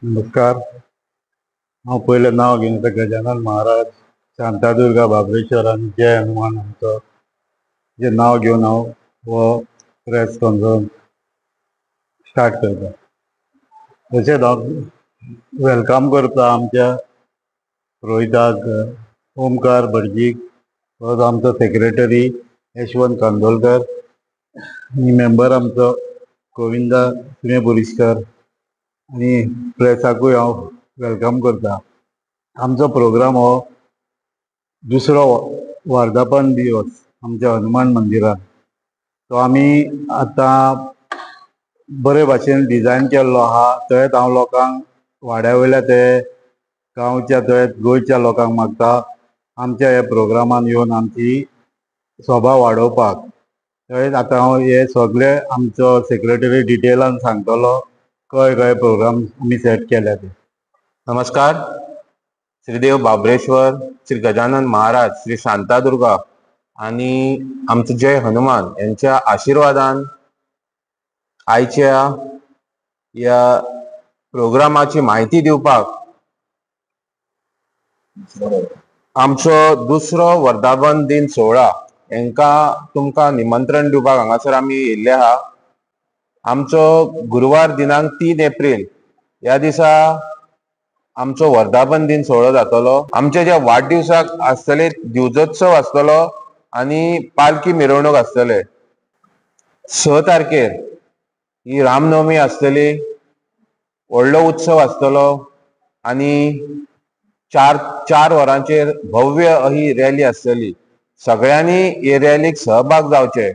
नमस्कार. हांव पयलें नांव घेवन येता गजानन महाराज शांतादुर्गा बाबरेश्वर आनी जय हनुमान हांचो जे नांव घेवन हांव हो प्रेस कॉन्फरन्स स्टार्ट करता. तशेंच हांव वेलकम करता आमच्या रोहिताक ओमकार भटजीक, परत आमचो सेक्रेटरी यशवंत कांदोळकर आनी मेंबर आमचो गोविंदा सुणे बोरीस्कर आनी प्रेसाकूय हांव वेलकम करता. आमचो प्रोग्राम हो दुसरो वर्धापन दिवस आमच्या हनुमान मंदिरान. तो आमी आतां बरे भाशेन डिजायन केल्लो आहा. थंयच हांव लोकांक वाड्या वयल्या ते गांवच्या थंय गोंयच्या लोकांक मागता आमच्या ह्या प्रोग्रामान येवन आमची सोबा वाडोवपाक. थंयच आतां हांव हे सगळे आमचो सेक्रेटरी डिटेलान सांगतलो खंय खंय प्रोग्राम आमी सेट केल्या ते. नमस्कार. श्रीदेव बाबरेश्वर, श्री गजानन महाराज, श्री शांतादुर्गा आणि आमचं जय हनुमान यांच्या आशीर्वादान आयच्या या प्रोग्रामाची माहिती दिवपाक आमचो दुसरो वर्धापन दिन सोहळा हांकां तुमकां निमंत्रण दिवपाक हांगासर आमी येयल्ले आहा. आमचो गुरुवार दिनांक 3 एप्रील ह्या दिसा आमचो वर्धापन दिन सोहळो जातलो. आमचे जे वाडदिवसाक आसतले दिवजोत्सव आसतलो आनी पालखी मिरवणूक आसतले. 6 तारखेर ही रामनवमी आसतली, व्हडलो उत्सव आसतलो आनी चार वरांचेर भव्य ही रॅली आसतली. सगळ्यांनी हे रॅलीक सहभाग जावचे.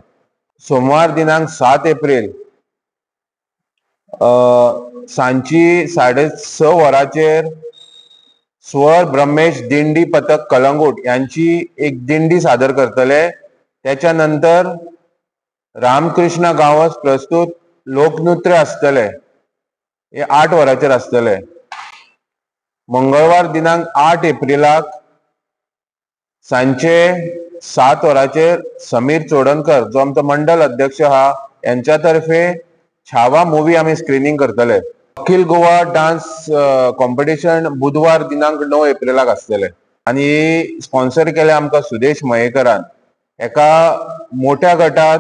सोमवार दिनांक 7 एप्रील सांची 6:30 वरांचेर स्वर ब्रह्मेश दिंडी पथक कलंगूट यांची एक दिंडी सादर करतले. त्याच्या नंतर रामकृष्ण गांवस प्रस्तुत लोकनृत्य आसतले. हे 8 वरांचेर आसतले. मंगळवार दिनांक 8 एप्रिलाक सांचे 7 वरांचेर समीर चोडणकर जो आमचो मंडल अध्यक्ष आहा यांच्या तर्फे छावा मूवी आमी स्क्रीनिंग करतले. अखिल गोवा डान्स कॉम्पिटिशन बुधवार दिनांक 9 एप्रिलाक आसतले आनी स्पॉन्सर केले आमकां सुदेश मयेकरान. एका मोठ्या गटात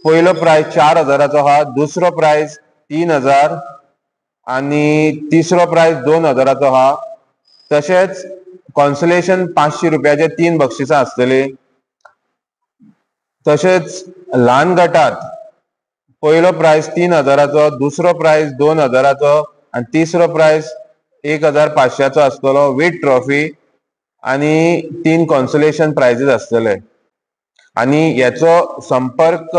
पयलो प्राइज 4,000चो आहा, दुसरो प्राइज 3,000 आनी तिसरो प्राइज 2,000चो आहा. तशेंच कॉन्सोलेशन 500 रुपयाचे 3 बक्षिसां आसतली. तशेंच ल्हान गटात पयलो प्राइज 3,000चो, दुसरो प्राइज 2,000चो आनी तिसरो प्राइज 1,500चो आसतलो वीथ ट्रॉफी आनी 3 कॉन्सोलेशन प्राइजीस आसतले. आनी हेचो संपर्क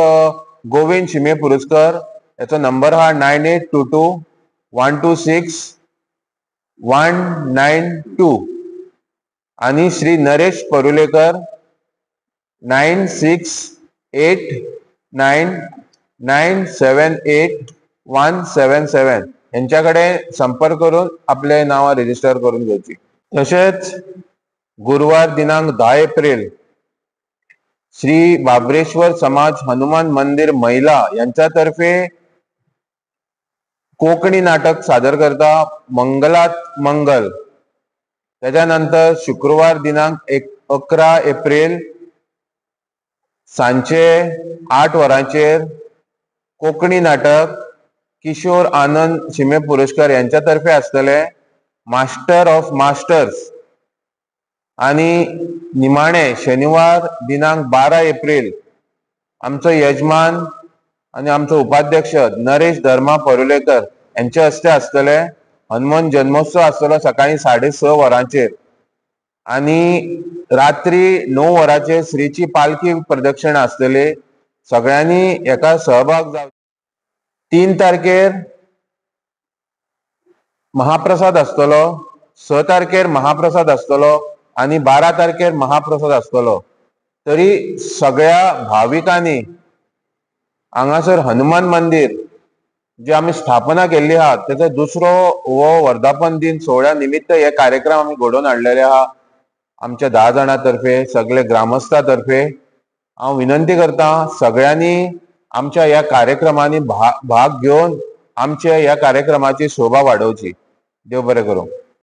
गोविंद शिमे पुरस्कर, हेचो नंबर आहा 9822-126-192 आनी श्री नरेश परुलेकर 9689978177 यांच्याकडे संपर्क करून आपले नाव रजिस्टर करून घेवची. तशेंच गुरुवार दिनांक 10 एप्रिल श्री बाबरेश्वर समाज हनुमान मंदिर महिला यांच्या तर्फे कोंकणी नाटक सादर करता मंगलात मंगल. त्याच्यानंतर शुक्रवार दिनांक 11 एप्रिल सांचे 8 वरांचेर कोंकणी नाटक किशोर आनंद शिमे पुरस्कार यांच्या तर्फे आसतले मास्टर ऑफ मास्टर्स. आनी निमाणे शनिवार दिनांक 12 एप्रिल आमचो यजमान आनी आमचो उपाध्यक्ष नरेश धर्मा परुलेकर यांचे हस्ते आसतले हनुमान जन्मोत्सव आसतलो सकाळी 6:30 वरांचेर आनी रात्री 9 वरांचेर श्रीची पालखी प्रदक्षिणा आसतली. सगळ्यांनी हेका सहभाग जावचो. 3 तारखेर महाप्रसाद आसतलो, 6 तारखेर महाप्रसाद आसतलो आनी 12 तारखेर महाप्रसाद आसतलो. तरी सगळ्या भाविकांनी हांगासर हनुमान मंदिर जे आमी स्थापना केल्ली आहा तेचो दुसरो हो वर्धापन दिन सोहळ्या निमित्त हे कार्यक्रम आमी घडोवन हाडलेले आहा आमच्या 10 जाणां तर्फे, सगळे ग्रामस्थां तर्फे. हांव विनंती करता सगळ्यांनी आमच्या ह्या कार्यक्रमांनी भाग घेवन आमच्या ह्या कार्यक्रमाची शोभा वाडोवची. देव बरें करूं.